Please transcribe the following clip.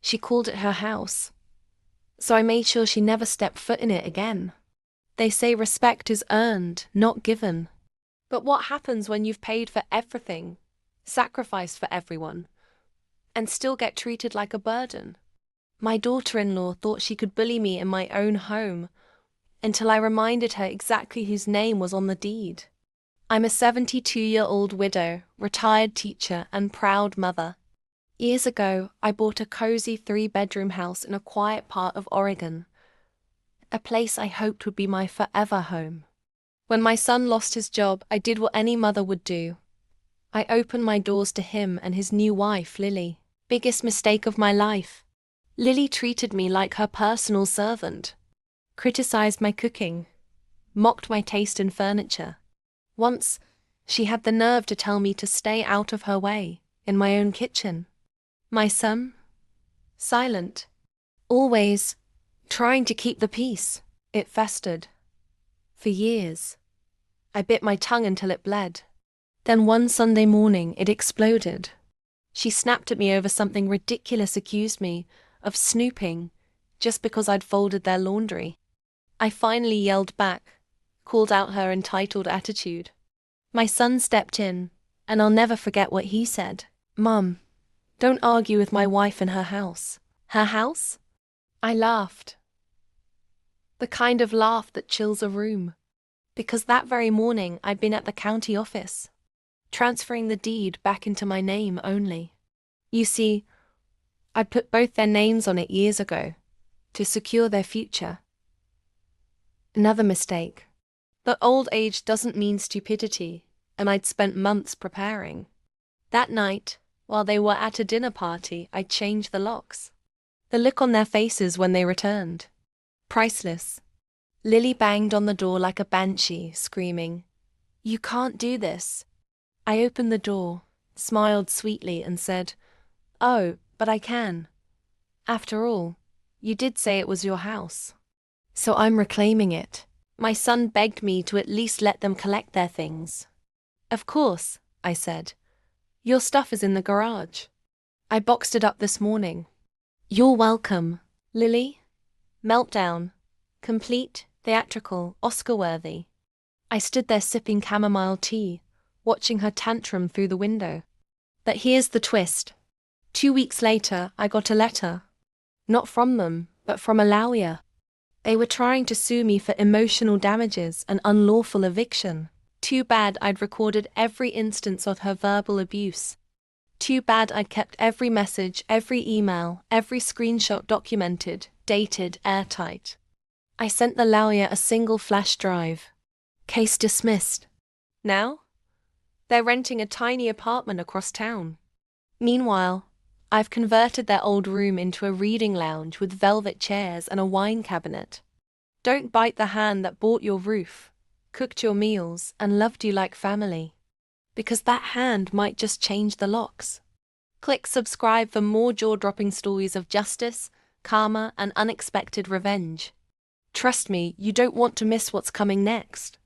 She called it her house. So I made sure she never stepped foot in it again. They say respect is earned, not given. But what happens when you've paid for everything, sacrificed for everyone, and still get treated like a burden? My daughter-in-law thought she could bully me in my own home until I reminded her exactly whose name was on the deed. I'm a 72-year-old widow, retired teacher, and proud mother. Years ago, I bought a cozy 3-bedroom house in a quiet part of Oregon, a place I hoped would be my forever home. When my son lost his job, I did what any mother would do. I opened my doors to him and his new wife, Lily. Biggest mistake of my life. Lily treated me like her personal servant, criticized my cooking, mocked my taste in furniture. Once, she had the nerve to tell me to stay out of her way, in my own kitchen. My son? Silent. Always trying to keep the peace. It festered. For years. I bit my tongue until it bled. Then one Sunday morning, it exploded. She snapped at me over something ridiculous, accused me of snooping just because I'd folded their laundry. I finally yelled back, called out her entitled attitude. My son stepped in, and I'll never forget what he said. "Mum, don't argue with my wife in her house." Her house? I laughed. The kind of laugh that chills a room. Because that very morning I'd been at the county office, transferring the deed back into my name only. You see, I'd put both their names on it years ago, to secure their future. Another mistake. But old age doesn't mean stupidity, and I'd spent months preparing. That night, while they were at a dinner party, I changed the locks. The look on their faces when they returned. Priceless. Lily banged on the door like a banshee, screaming, "You can't do this." I opened the door, smiled sweetly, and said, "Oh, but I can. After all, you did say it was your house. So I'm reclaiming it." My son begged me to at least let them collect their things. "Of course," I said. "Your stuff is in the garage. I boxed it up this morning." "You're welcome." Lily? Meltdown. Complete, theatrical, Oscar-worthy. I stood there sipping chamomile tea, watching her tantrum through the window. But here's the twist. 2 weeks later, I got a letter. Not from them, but from a lawyer. They were trying to sue me for emotional damages and unlawful eviction. Too bad I'd recorded every instance of her verbal abuse. Too bad I'd kept every message, every email, every screenshot documented, dated, airtight. I sent the lawyer a single flash drive. Case dismissed. Now? They're renting a tiny apartment across town. Meanwhile, I've converted their old room into a reading lounge with velvet chairs and a wine cabinet. Don't bite the hand that bought your roof, cooked your meals, and loved you like family. Because that hand might just change the locks. Click subscribe for more jaw-dropping stories of justice, karma, and unexpected revenge. Trust me, you don't want to miss what's coming next.